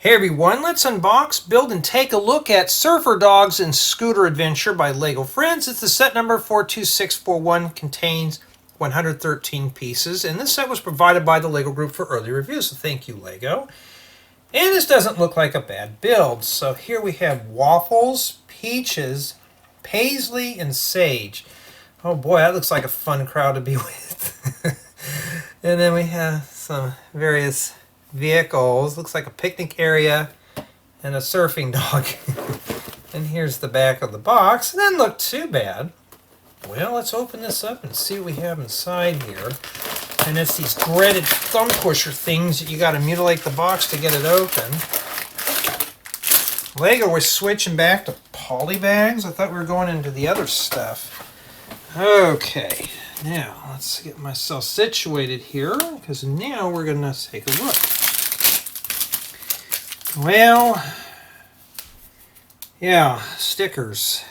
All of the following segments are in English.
Hey everyone, let's unbox, build, and take a look at Surfer Dogs and Scooter Adventure by LEGO Friends. It's the set number 42641, contains 113 pieces, and this set was provided by the LEGO Group for early review, so thank you, LEGO. And this doesn't look like a bad build. So here we have Waffles, Peaches, Paisley, and Sage. Oh boy, that looks like a fun crowd to be with. And then we have some various vehicles. Looks like a picnic area and a surfing dog. And here's the back of the box. It doesn't look too bad. Well, let's open this up and see what we have inside here. And it's these dreaded thumb pusher things that you got to mutilate the box to get it open. LEGO, we're switching back to poly bags. I thought we were going into the other stuff. Okay, now let's get myself situated here, because now we're going to take a look. Well, yeah, stickers.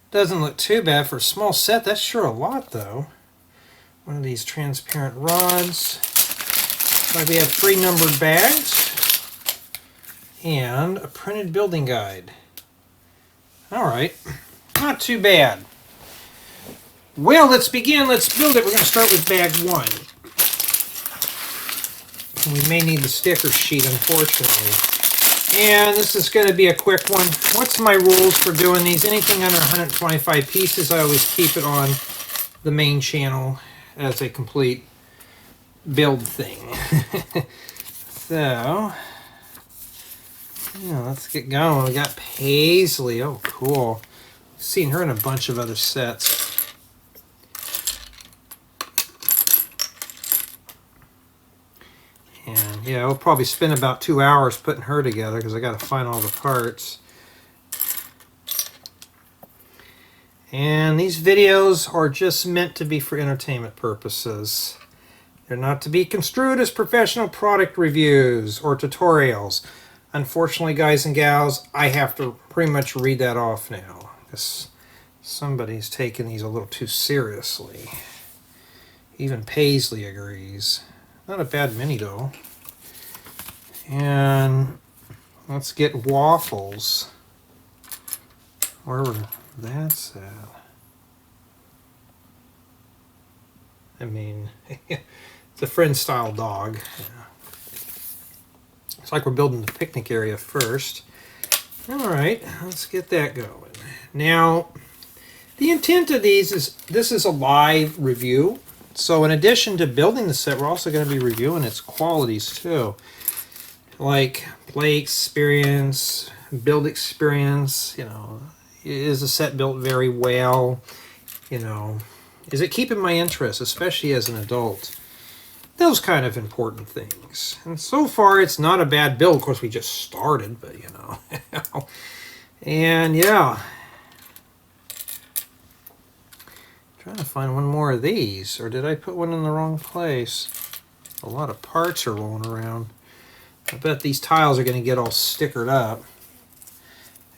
Doesn't look too bad for a small set. That's sure a lot, though. One of these transparent rods. Like we have 3 numbered bags and a printed building guide. All right, not too bad. Well, let's begin. Let's build it. We're going to start with bag 1. We may need the sticker sheet, unfortunately. And this is going to be a quick one. What's my rules for doing these? Anything under 125 pieces, I always keep it on the main channel as a complete build thing. So, yeah, let's get going. We got Paisley. Oh, cool. I've seen her in a bunch of other sets. And yeah, we'll probably spend about 2 hours putting her together because I got to find all the parts. And these videos are just meant to be for entertainment purposes. They're not to be construed as professional product reviews or tutorials. Unfortunately, guys and gals, I have to pretty much read that off now because somebody's taking these a little too seriously. Even Paisley agrees. Not a bad mini though. And let's get Waffles. Wherever that's at. I mean, it's a friend style dog. Yeah. It's like we're building the picnic area first. Alright, let's get that going. Now, the intent of these is, this is a live review. So in addition to building the set, we're also going to be reviewing its qualities too. Like play experience, build experience, you know, is the set built very well? You know, is it keeping my interest, especially as an adult? Those kind of important things. And so far, it's not a bad build. Of course, we just started, but you know. And yeah. Trying to find one more of these, or did I put one in the wrong place? A lot of parts are rolling around. I bet these tiles are going to get all stickered up.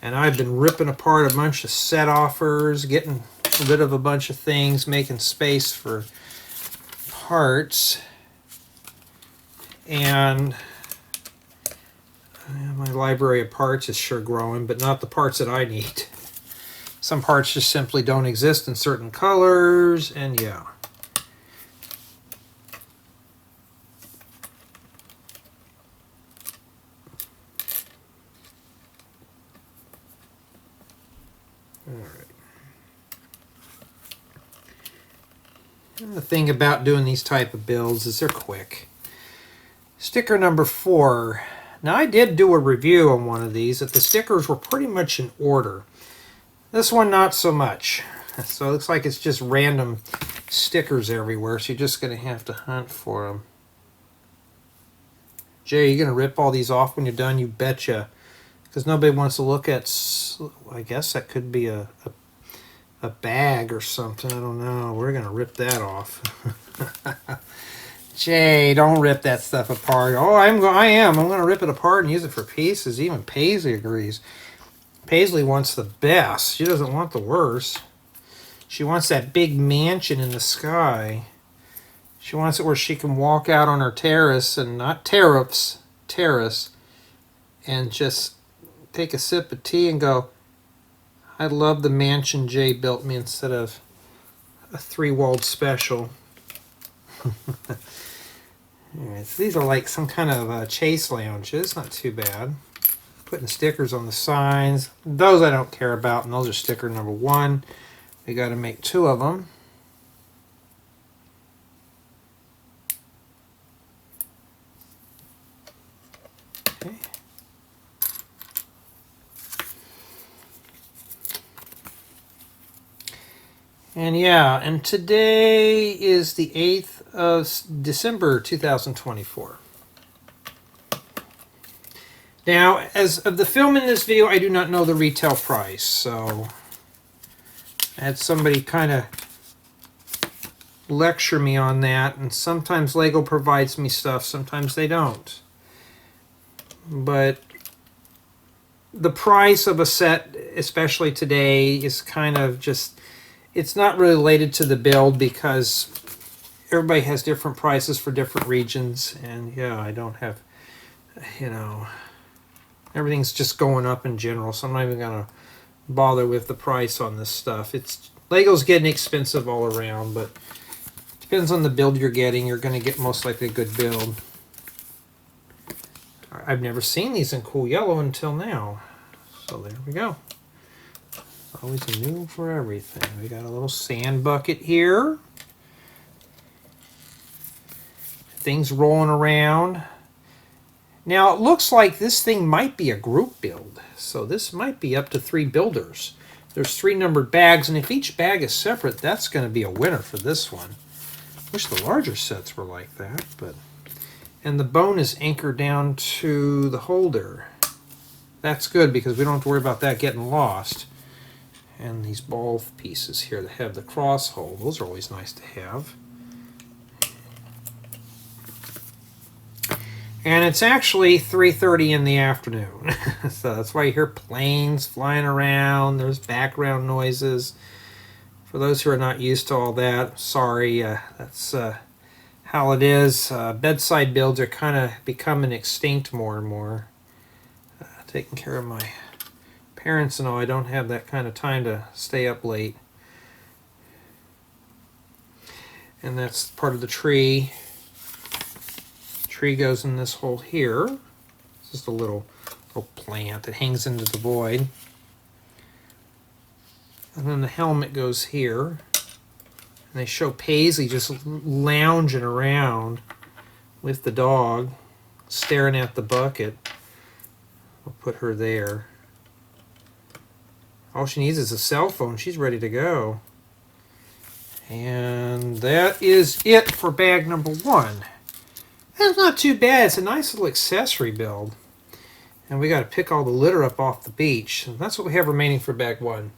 And I've been ripping apart a bunch of set offers, getting rid of a bunch of things, making space for parts. And my library of parts is sure growing, but not the parts that I need. Some parts just simply don't exist in certain colors, and yeah. Alright. The thing about doing these type of builds is they're quick. Sticker number 4. Now I did do a review on one of these that the stickers were pretty much in order. This one, not so much. So it looks like it's just random stickers everywhere, so you're just going to have to hunt for them. Jay, you going to rip all these off when you're done? You betcha. Because nobody wants to look at, I guess that could be a bag or something. I don't know. We're going to rip that off. Jay, don't rip that stuff apart. Oh, I am. I'm going to rip it apart and use it for pieces. Even Paisley agrees. Paisley wants the best. She doesn't want the worst. She wants that big mansion in the sky. She wants it where she can walk out on her terrace, and not terrace, and just take a sip of tea and go, I love the mansion Jay built me instead of a 3-walled special. Alright, so these are like some kind of chase lounges, not too bad. Putting stickers on the signs. Those I don't care about, and those are sticker number 1. We got to make 2 of them. Okay. And yeah, and today is the 8th of December 2024. Now, as of the film in this video, I do not know the retail price, so I had somebody kind of lecture me on that, and sometimes Lego provides me stuff, sometimes they don't. But the price of a set, especially today, is kind of just, it's not really related to the build because everybody has different prices for different regions, and yeah, I don't have, you know, everything's just going up in general, so I'm not even going to bother with the price on this stuff. It's Lego's getting expensive all around, but it depends on the build you're getting. You're going to get most likely a good build. I've never seen these in cool yellow until now, so there we go. Always a new for everything. We got a little sand bucket here. Things rolling around. Now it looks like this thing might be a group build, so this might be up to 3 builders. There's 3 numbered bags, and if each bag is separate, that's going to be a winner for this one. Wish the larger sets were like that, but... And the bone is anchored down to the holder. That's good because we don't have to worry about that getting lost. And these ball pieces here that have the cross hole, those are always nice to have. And it's actually 3:30 in the afternoon. So that's why you hear planes flying around. There's background noises. For those who are not used to all that, sorry, that's how it is. Bedside builds are kind of becoming extinct more and more. Taking care of my parents and all, I don't have that kind of time to stay up late. And that's part of the tree. Tree goes in this hole here. It's just a little plant that hangs into the void. And then the helmet goes here. And they show Paisley just lounging around with the dog, staring at the bucket. We'll put her there. All she needs is a cell phone. She's ready to go. And that is it for bag number 1. That's not too bad. It's a nice little accessory build. And we got to pick all the litter up off the beach. And that's what we have remaining for bag 1.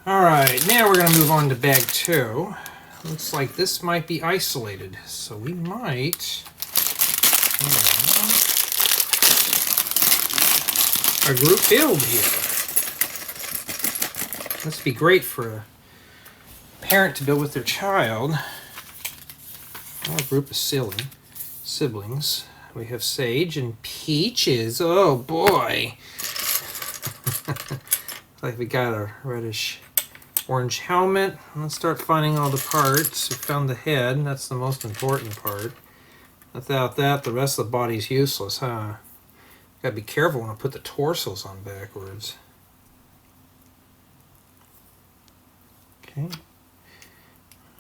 Alright, now we're going to move on to bag 2. Looks like this might be isolated. So we might... a group build here. Must be great for a parent to build with their child. A group of siblings. We have Sage and Peaches. Oh boy. Like we got a reddish orange helmet. Let's start finding all the parts. We found the head. That's the most important part. Without that, the rest of the body's useless, huh? Gotta be careful when I put the torsos on backwards. Okay.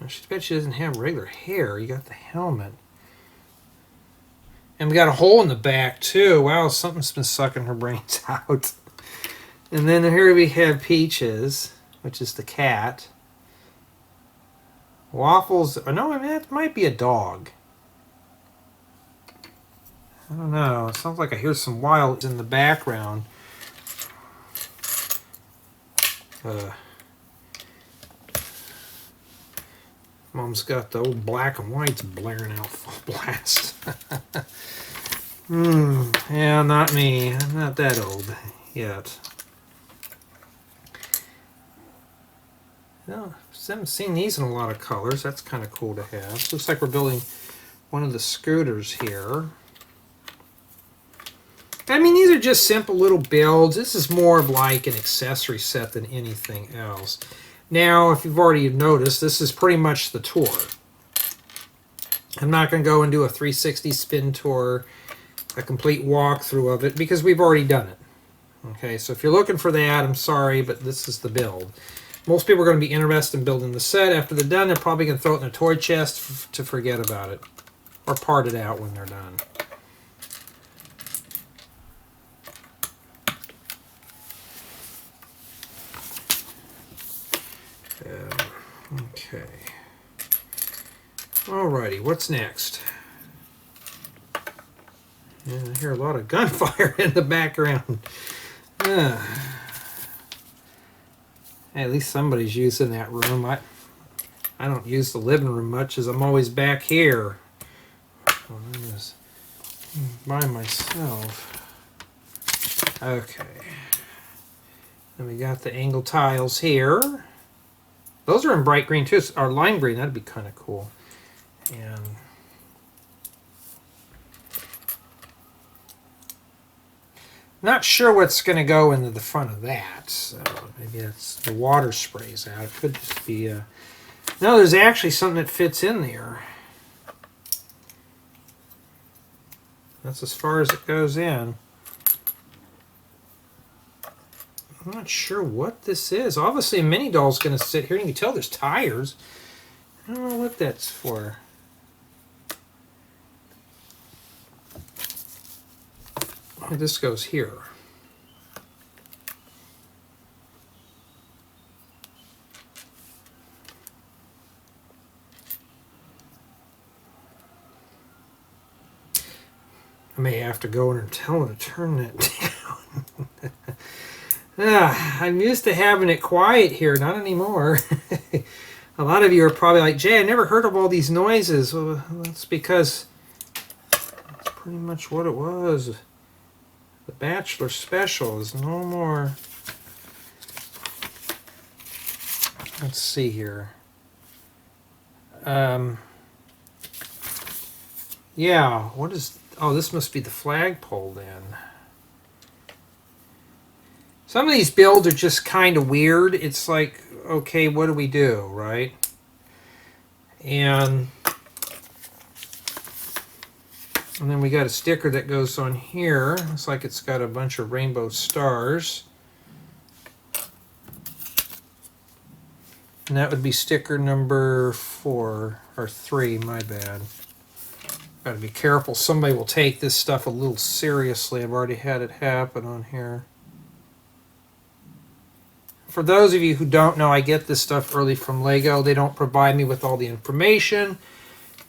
I bet she doesn't have regular hair. You got the helmet. And we got a hole in the back, too. Wow, something's been sucking her brains out. And then here we have Peaches, which is the cat. Waffles. Oh, no, I mean, that might be a dog. I don't know. It sounds like I hear some wilds in the background. Mom's got the old black and whites blaring out full blast. Yeah, not me. I'm not that old yet. No, I haven't seen these in a lot of colors. That's kind of cool to have. Looks like we're building one of the scooters here. I mean, these are just simple little builds. This is more of like an accessory set than anything else. Now, if you've already noticed, this is pretty much the tour. I'm not going to go and do a 360 spin tour, a complete walkthrough of it, because we've already done it. Okay, so if you're looking for that, I'm sorry, but this is the build. Most people are going to be interested in building the set. After they're done, they're probably going to throw it in a toy chest to forget about it, or part it out when they're done. Okay. Alrighty, what's next? Yeah, I hear a lot of gunfire in the background. At least somebody's using that room. I don't use the living room much as I'm always back here. I'm just by myself. Okay. Then we got the angle tiles here. Those are in bright green too, or lime green. That'd be kind of cool. And not sure what's going to go into the front of that. So maybe that's the water sprays out. It could just be a... No, there's actually something that fits in there. That's as far as it goes in. I'm not sure what this is. Obviously, a mini doll's going to sit here. You can tell there's tires. I don't know what that's for. Oh, this goes here. I may have to go in and tell her to turn that down. I'm used to having it quiet here, not anymore. A lot of you are probably like, Jay, I never heard of all these noises. Well, that's because that's pretty much what it was. The Bachelor Special is no more. Let's see here. Yeah, what is... Oh, this must be the flagpole then. Some of these builds are just kind of weird. It's like, okay, what do we do, right? And then we got a sticker that goes on here. Looks like it's got a bunch of rainbow stars. And that would be sticker number 4, or 3, my bad. Got to be careful. Somebody will take this stuff a little seriously. I've already had it happen on here. For those of you who don't know, I get this stuff early from Lego. They don't provide me with all the information,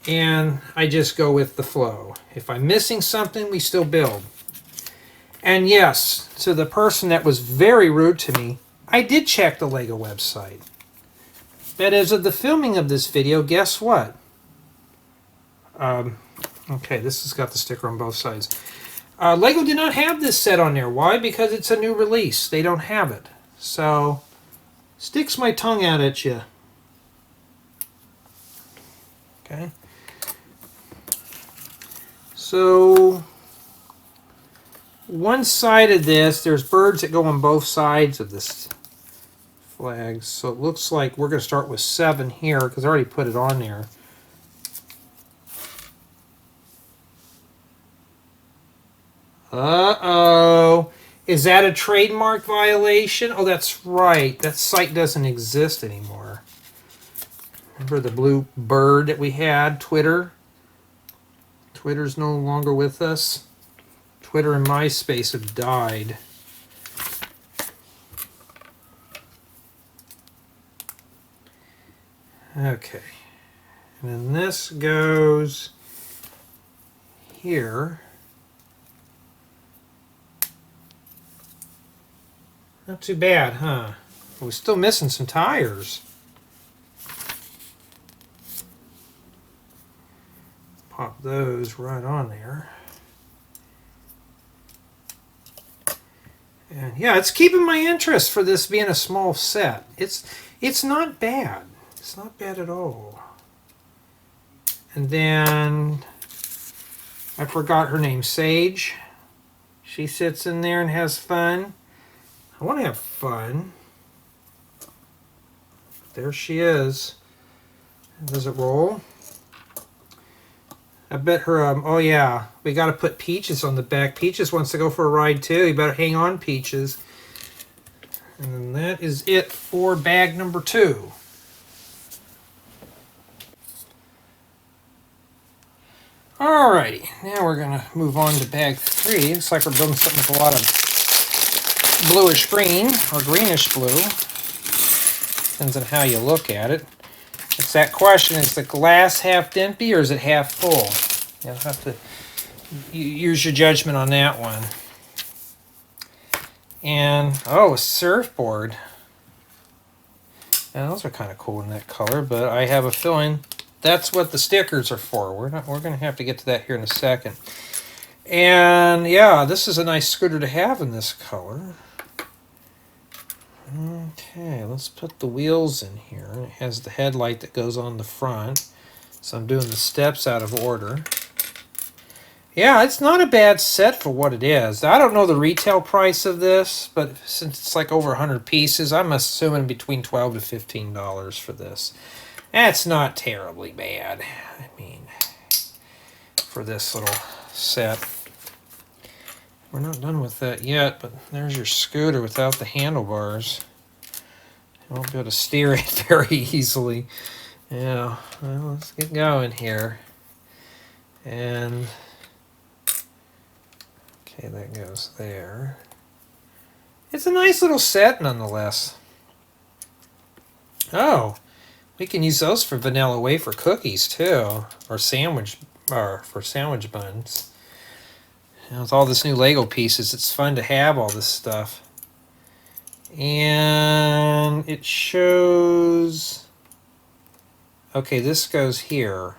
and I just go with the flow. If I'm missing something, we still build. And yes, to the person that was very rude to me, I did check the Lego website. But as of the filming of this video, guess what? Okay, this has got the sticker on both sides. Lego did not have this set on there. Why? Because it's a new release. They don't have it. So, sticks my tongue out at you. Okay. So, one side of this, there's birds that go on both sides of this flag. So it looks like we're going to start with 7 here because I already put it on there. Uh-oh. Is that a trademark violation? Oh, that's right. That site doesn't exist anymore. Remember the blue bird that we had? Twitter? Twitter's no longer with us. Twitter and MySpace have died. Okay. And then this goes here. Not too bad, huh? We're still missing some tires. Pop those right on there. And yeah, it's keeping my interest for this being a small set. It's not bad. It's not bad at all. And then I forgot her name, Sage. She sits in there and has fun. I want to have fun. There she is. Does it roll? I bet her, oh yeah, we got to put Peaches on the back. Peaches wants to go for a ride too. You better hang on, Peaches. And then that is it for bag number 2. Alrighty, now we're going to move on to bag 3. Looks like we're building something with a lot of bluish green, or greenish blue. Depends on how you look at it. It's that question, is the glass half empty or is it half full? You'll have to use your judgment on that one. And, oh, a surfboard. Now, those are kind of cool in that color, but I have a feeling that's what the stickers are for. We're going to have to get to that here in a second. And, yeah, this is a nice scooter to have in this color. Okay, let's put the wheels in here. It has the headlight that goes on the front. So I'm doing the steps out of order. Yeah, it's not a bad set for what it is. I don't know the retail price of this, but since it's like over 100 pieces, I'm assuming between $12 to $15 for this. That's not terribly bad. I mean, for this little set. We're not done with that yet, but there's your scooter without the handlebars. You won't be able to steer it very easily. Yeah, well, let's get going here. And, okay, that goes there. It's a nice little set nonetheless. Oh, we can use those for vanilla wafer cookies too, or for sandwich buns. You know, with all this new Lego pieces, it's fun to have all this stuff. And it shows, okay, this goes here.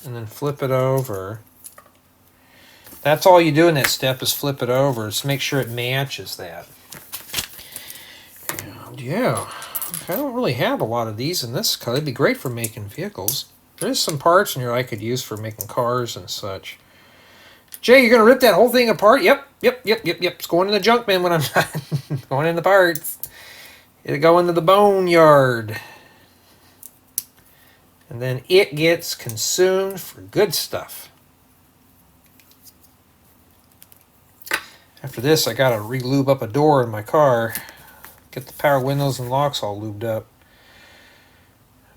And then flip it over. That's all you do in that step is flip it over. Just make sure it matches that. And yeah, I don't really have a lot of these in this color. It'd be great for making vehicles. There's some parts in here I could use for making cars and such. Jay, you're going to rip that whole thing apart? Yep. It's going in the junk bin when I'm done. Going in the parts. It'll go into the boneyard. And then it gets consumed for good stuff. After this, I got to re-lube up a door in my car. Get the power windows and locks all lubed up.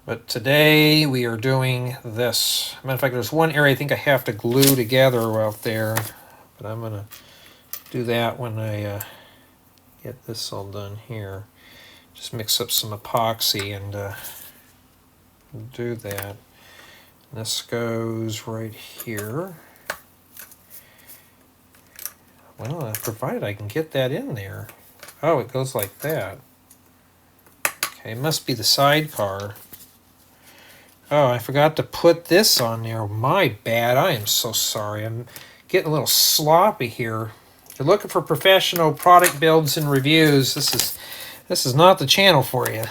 But today we are doing this. Matter of fact, there's one area I think I have to glue together out there. But I'm going to do that when I get this all done here. Just mix up some epoxy and do that. This goes right here. Well, provided I can get that in there. Oh, it goes like that. Okay, it must be the sidecar. Oh, I forgot to put this on there. My bad. I am so sorry. I'm getting a little sloppy here. If you're looking for professional product builds and reviews, this is not the channel for you.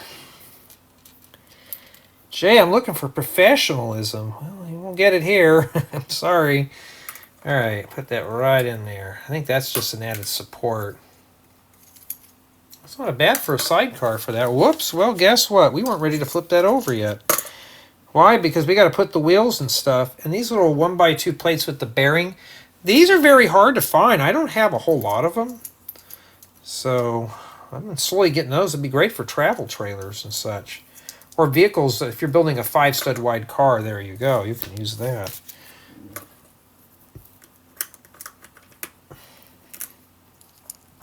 Jay, I'm looking for professionalism. Well, you won't get it here. I'm sorry. All right, put that right in there. I think that's just an added support. It's not bad for a sidecar for that. Whoops. Well, guess what? We weren't ready to flip that over yet. Why? Because we got to put the wheels and stuff. And these little 1x2 plates with the bearing, these are very hard to find. I don't have a whole lot of them. So I'm slowly getting those. It'd be great for travel trailers and such. Or vehicles. If you're building a 5-stud wide car, there you go. You can use that.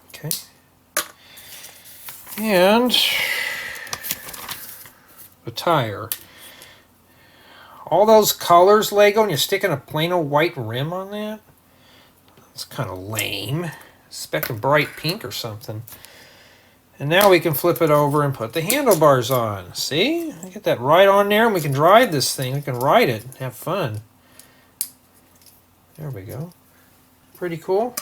Okay. And the tire. All those colors, Lego, and you're sticking a plain old white rim on that? That's kind of lame. Expecting bright pink or something. And now we can flip it over and put the handlebars on. See? I get that right on there, and we can drive this thing. We can ride it and have fun. There we go. Pretty cool.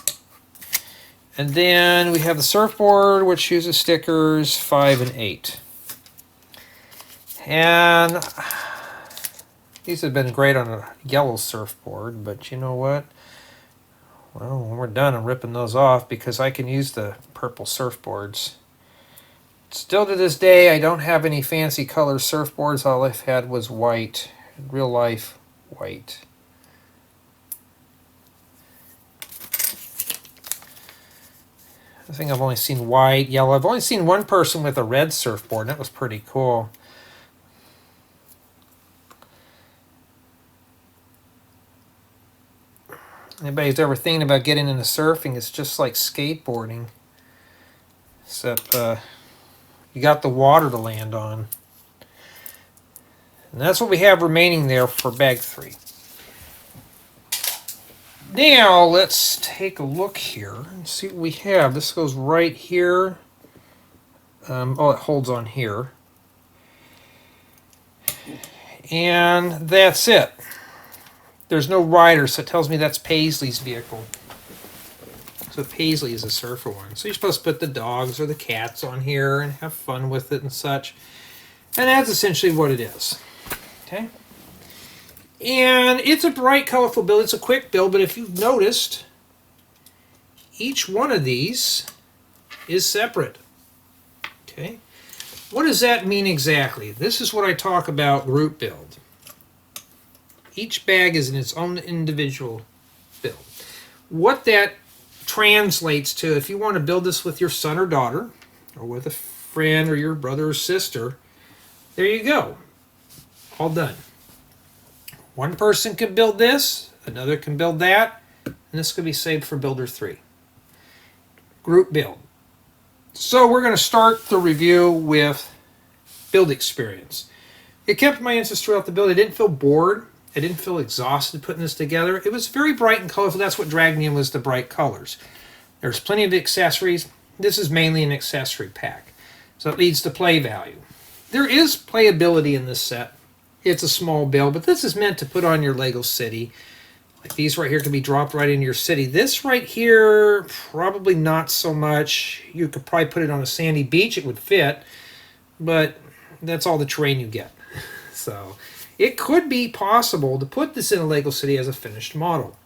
And then we have the surfboard, which uses stickers 5 and 8. And these have been great on a yellow surfboard, but you know what? Well, when we're done, I'm ripping those off because I can use the purple surfboards. Still to this day, I don't have any fancy color surfboards. All I've had was white, real life white. I think I've only seen white, yellow. I've only seen one person with a red surfboard, and that was pretty cool. Anybody's ever thinking about getting into surfing, it's just like skateboarding. Except you got the water to land on. And that's what we have remaining there for bag 3. Now let's take a look here and see what we have. This goes right here. Oh, it holds on here. And that's it. There's no rider, so it tells me that's Paisley's vehicle. So Paisley is a surfer one. So you're supposed to put the dogs or the cats on here and have fun with it and such. And that's essentially what it is. Okay? And it's a bright, colorful build. It's a quick build, but if you've noticed, each one of these is separate. Okay? What does that mean exactly? This is what I talk about group build. Each bag is in its own individual build. What that translates to, if you want to build this with your son or daughter, or with a friend or your brother or sister, there you go. All done. One person can build this, another can build that, and this could be saved for builder 3. Group build. So we're going to start the review with build experience. It kept my interest throughout the build. I didn't feel bored. I didn't feel exhausted putting this together. It was very bright and colorful. That's what dragged me in, was the bright colors. There's plenty of accessories. This is mainly an accessory pack. So it leads to play value. There is playability in this set. It's a small build, but this is meant to put on your Lego city. Like these right here can be dropped right into your city. This right here, probably not so much. You could probably put it on a sandy beach. It would fit, but that's all the terrain you get. So it could be possible to put this in a Lego city as a finished model.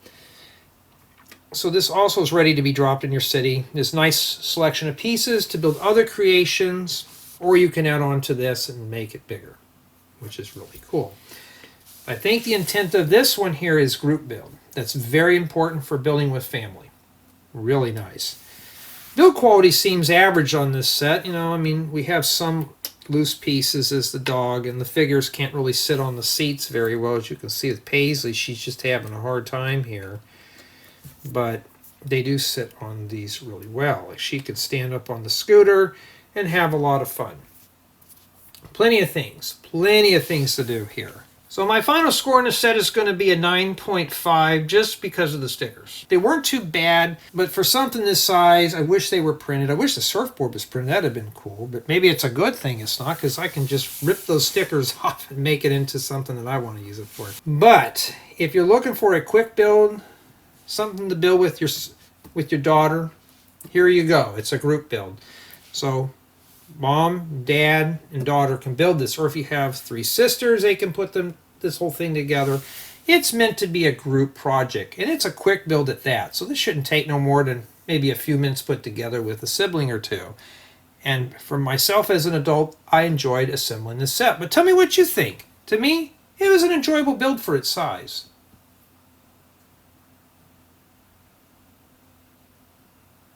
So this also is ready to be dropped in your city. This nice selection of pieces to build other creations, or you can add on to this and make it bigger, which is really cool. I think the intent of this one here is group build. That's very important for building with family. Really nice. Build quality seems average on this set. You know, I mean, we have some loose pieces as the dog, and the figures can't really sit on the seats very well. As you can see with Paisley, she's just having a hard time here. But they do sit on these really well. Like she could stand up on the scooter and have a lot of fun. Plenty of things to do here. So my final score in the set is going to be a 9.5 just because of the stickers. They weren't too bad, but for something this size, I wish they were printed. I wish the surfboard was printed. That would have been cool, but maybe it's a good thing it's not, because I can just rip those stickers off and make it into something that I want to use it for. But if you're looking for a quick build, something to build with your daughter, here you go. It's a group build. So mom, dad, and daughter can build this. Or if you have 3 sisters, they can put this whole thing together. It's meant to be a group project, and it's a quick build at that. So this shouldn't take no more than maybe a few minutes put together with a sibling or 2. And for myself as an adult, I enjoyed assembling this set. But tell me what you think. To me, it was an enjoyable build for its size.